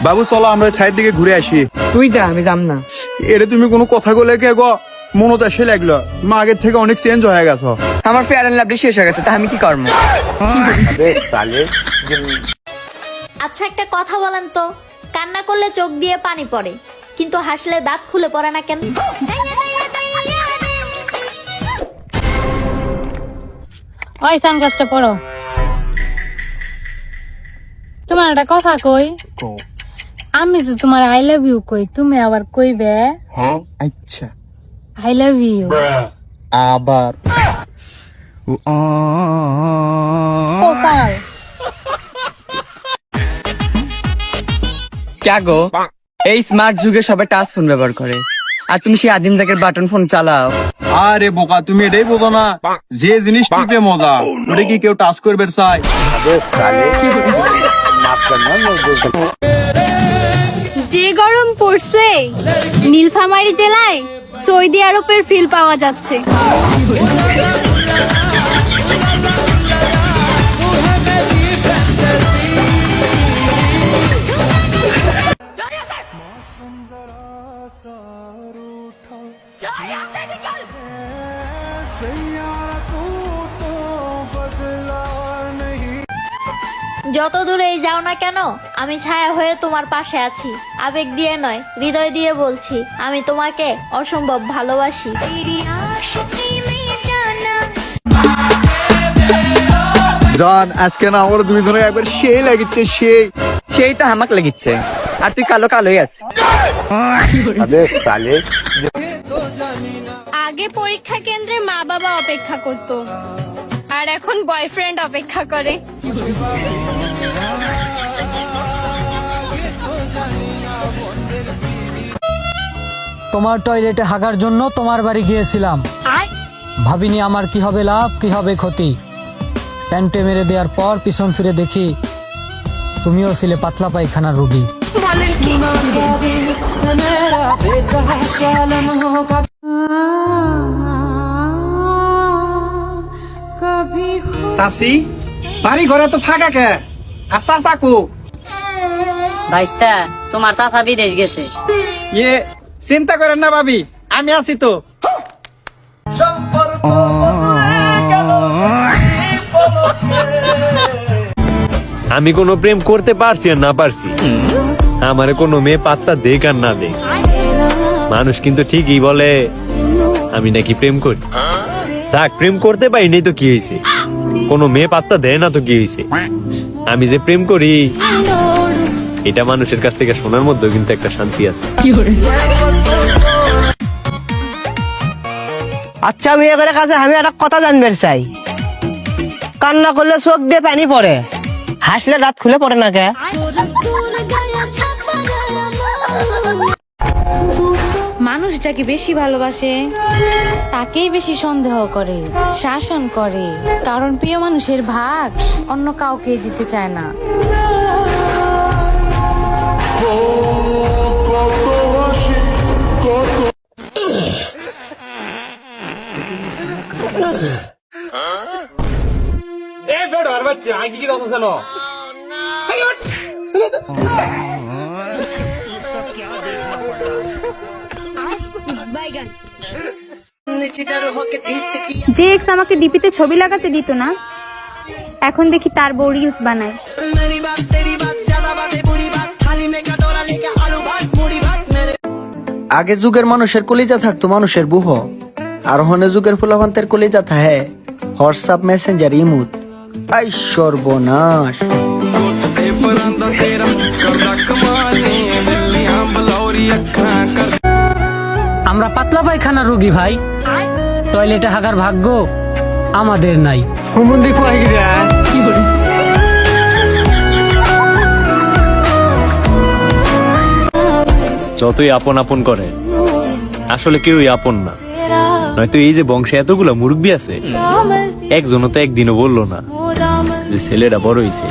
বাবু চলো আমরা সাইড দিকে ঘুরে আসি। তুই যা, আমি যাম না। এটা তুমি কোনো কথা বলে কে গো? মনত এসে লাগলো তুমি আগের থেকে অনেক চেঞ্জ হয়ে গেছো। আমার ফেয়ার এন্ড লাভলি শেষ হয়ে গেছে, তা আমি কি করবো? আচ্ছা একটা কথা বলেন তো, কান্না করলে চোখ দিয়ে পানি পড়ে কিন্তু হাসলে দাঁত খুলে পড়ে না কেন? ওই সানগ্লাসটা পরো। তোমার একটা কথা কই, আমি যে তোমার আই লাভ ইউ কই, তুমি আবার কইবে আচ্ছা আই লাভ ইউ। আবার কপাল ক্যা গো, এই স্মার্ট যুগে সবাই টাচ ফোন ব্যবহার করে, আর তুমি সেই আদিম জায়গার বাটন ফোন চালাও। আরে বোকা, তুমি এটাই বোঝো না যে জিনিস টিপে মজা ওটা কি কেউ টাচ করবে চাই? যে গরম পড়ছে, নীলফামারী জেলায় সৌদি আরবের ফিল পাওয়া যাচ্ছে। যত দূরেই যাও না কেন আমি ছায়া হয়ে তোমার পাশে আছি। আবেগ দিয়ে নয়, হৃদয় দিয়ে বলছি, আমি তোমাকে অসম্ভব ভালোবাসি। জান আজকে না আমার দুইজনে একবার সেই লাগিচ্ছে, সেই তো হামাক লাগিচ্ছে, আর তুই কালো কালোই আছিস। আগে পরীক্ষা কেন্দ্রে মা বাবা অপেক্ষা করত, আর এখন বয়ফ্রেন্ড অপেক্ষা করে। তোমার টয়লেটে হাগার জন্য তোমার বাড়ি গিয়েছিলাম, ভাবিনি আমার কি হবে লাভ কি হবে ক্ষতি। প্যান্টে মেরে দেওয়ার পর পিছন ফিরে দেখি তুমিও ছিলে পাতলা পায়খানার রোগী। সাসি, বাড়ি ঘরে তো ফাঁকা কে? আর চাচা কো? ভাইস্তা, তোমার চাচা বিদেশ গেছে। ইয়ে চিন্তা করেন না ভাবি, আমি আছি তো। আমি কোনো প্রেম করতে পারছি আর না পারছি, আমার কোনো মেয়ে পাত্তা দেখ আর না দেখ, মানুষ কিন্তু ঠিকই বলে আমি নাকি প্রেম করি। যাক, প্রেম করতে পারিনি তো কি হয়েছে, কোনো মেয়ে পাত্তা দেয় না তো কি হয়েছে। আমি যে প্রেম করি এটা মানুষের কাছ থেকে শোনার মধ্যে কিন্তু একটা শান্তি আছে। আচ্ছা মেয়েদের কাছে আমি একটা কথা জানবার চাই, কান্না করলে চোখ দিয়ে পানি পড়ে, হাসলে রাত খুলে পড়ে না কে? মানুষ যাকে বেশি ভালোবাসে তাকেই বেশি সন্দেহ করে, শাসন করে, কারণ প্রিয় মানুষের ভাগ অন্য কাউকে দিতে চায় না। যে এক্স আমাকে ডিপিতে ছবি লাগাতে দিত না, এখন দেখি তার বউ রিলস বানায়। আগে যুগের মানুষের কলিজা থাকতো মানুষের বুহ, আর হনে যুগের ফুলাভান্তের কলিজা থাকে হোয়াটসঅ্যাপ মেসেঞ্জার ইমুত। আই সর্বনাশ। আমরা পাতলা পায়খানার রোগী ভাই, টয়লেটে হাগার ভাগ্য আমাদের নাই। যতই আপন আপন করে আসলে কেউই আপন না, নয়তো এই যে বংশে এতগুলো মুরব্বী আছে একজনও তো একদিনও বললো না যে ছেলেটা বড় হয়েছে,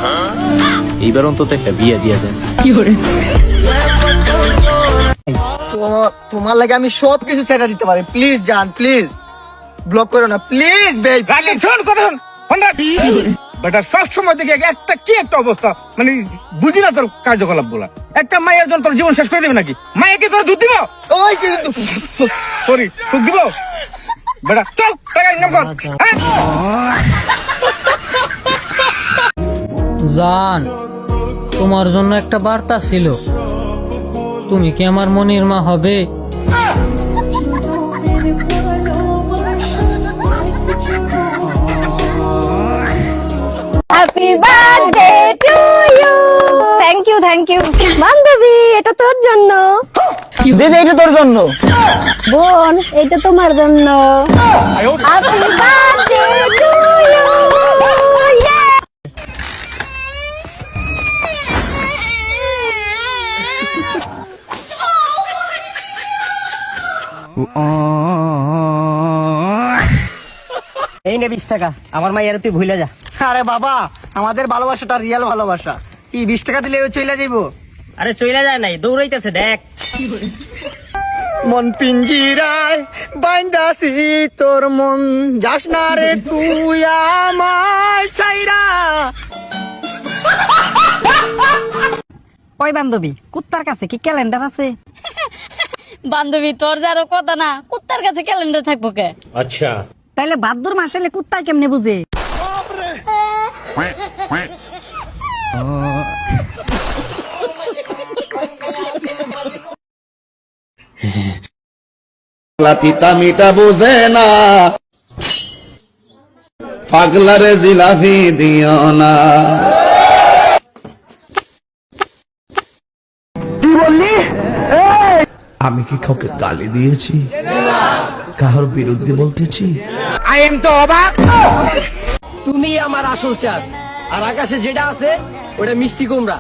এইবার অন্তত একটা বিয়ে দিয়ে দেন। তোমার লাগে আমি সব কিছু ছেড়ে দিতে পারি, প্লিজ জান, প্লিজ ব্লক করো না, প্লিজ বেবি। বেটা সবসময় দেখি একটা কি একটা অবস্থা, মানে বুঝি না তোর কার্যকলাপ গুলা। একটা মায়ের জন্য তোর জীবন শেষ করে দেবে নাকি? মায়েকে তোর দুধ দিব? ওই কিন্তু সরি, দুধ দিব? বেটা চল, টাকা ইনকাম কর। হ্যাঁ? জান, তোমার জন্য একটা বার্তা ছিল। তুমি কি আমার মনির মা হবে? Happy birthday to you. Thank you, thank you. বান্ধবী, এটা তোর জন্য। দিদি এটা তোর জন্য। বোন, এটা তোমার জন্য। Happy birthday to you. এই নে 20 টাকা, আমার মায়ের তুই ভুলে যা। আরে বাবা, আমাদের ভালোবাসাটা রিয়েল ভালোবাসা। কি 20 টাকা দিলে ও চলে যাইবো? আরে চইলা যায় নাই, দৌড়াইতেছে দেখ। মন পিঞ্জিরায় বাইন্দাছি তোর মন, যাস না রে তুই আমায় ছাইরা। ওই বান্ধবী, কুত্তার কাছে কি ক্যালেন্ডার আছে? বান্ধবী, তোর যারও কথা না, কুত্তার কাছে ক্যালেন্ডার থাকবো কে? আচ্ছা, তাইলে ভাদ্র মাস এলে কুত্তায় কেমনে বুঝে? পিতা মিটা বুঝে না, পাগলারে জিলাপি দিও না। আমি কি কাউকে গালি দিয়েছি, কারোর বিরুদ্ধে বলতেছি? তুমি আমার আসল চাঁদ, আর আকাশে যেটা আছে ওটা মিষ্টি কুমড়া।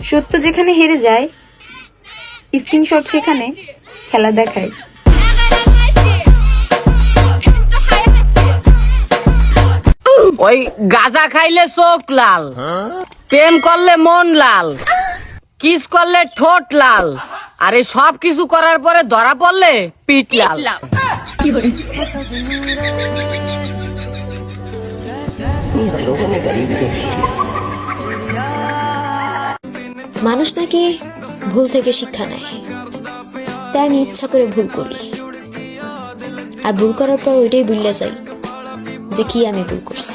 সত্য যেখানে হেরে যায়, স্ক্রিনশট সেখানে খেলা দেখায়। ওই গাঁজা খাইলে চোখ লাল, প্রেম করলে মন লাল, কিস করলে ঠোঁট লাল, আর এই সব কিছু করার পরে ধরা পড়লে পিঠ লাল। মানুষ নাকি ভুল থেকে শিক্ষা নেয়, তাই আমি ইচ্ছা করে ভুল করি, আর ভুল করার পর ওইটাই ভুলে যাই যে কি আমি ভুল করছি।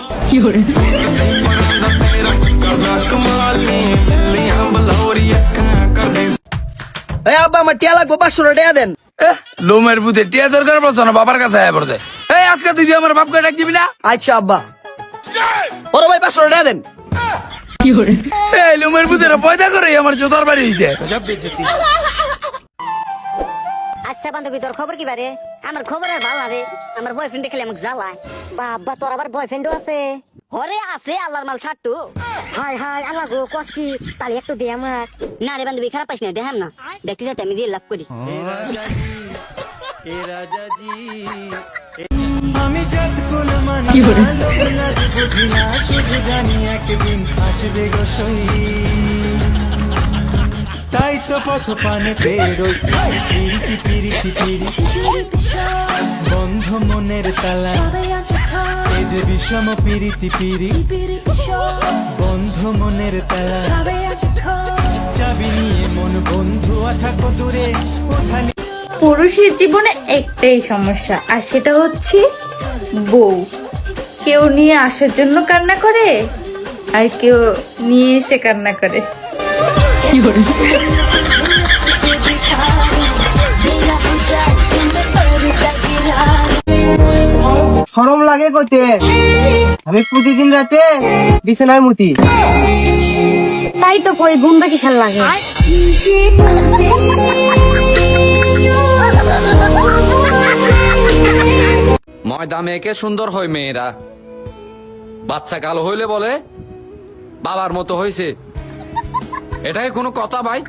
আব্বা, আমার টিয়া লাগবো, 500 টাকা দেন। লোমের বুধে টিয়া দরকার পড়ছে না, বাবার কাছে আয়া পড়ছে। এই আজকে তুই আমার বাপকে ডাক দিবি না? আচ্ছা আব্বা। বড় ভাই 500 টাকা দেন। এই লোমের বুধের পয়দা করে আমার জোতার বাড়ি দিতে। আচ্ছা বান্ধবী, তোর খবর কি বারে? আমার খবর আর ভালো হবে। আমার বয়ফ্রেন্ডে খেলে আমাকে জ্বালায়। বাবা, তোর আবার বয়ফ্রেন্ডও আছে? হরে আছে, আল্লাহর মাল ছাড়টু। হাই হাই, আল্লাহ গো, কস কি? তাহলে একটু দে আমার। না রে বান্ধবী, খারাপ পাইস না, দেখাম না। দেখতে যাতে আমি দিয়ে লাভ করি। আমি যত কোন মানি বুঝি না, শুধু জানি একদিন আসবে গো সই। তাই তো পথ পানে বেরোই, পিরিতি পিরিতি পিরিতি, বন্ধ মনের তালা, এই যে বিষম পিরিতি পিরি, বন্ধ মনের তালা, চাবি নিয়ে মন বন্ধু থাকো দূরে। পুরুষের জীবনে একটাই সমস্যা, আর সেটা হচ্ছে বউ। কেউ নিয়ে আসার জন্য কান্না করে, আর কেউ নিয়ে এসে কান্না করে। শরম লাগে কইতে, আমি প্রতিদিন রাতে বিছানায় মুতি। তাই তো কই, গুন্ডা কিসের লাগে? ময়দা মেয়েকে সুন্দর হয় মেয়েরা, বাচ্চা কালো হইলে বলে বাবার মতো হয়েছে। এটাই কোনো কথা ভাই?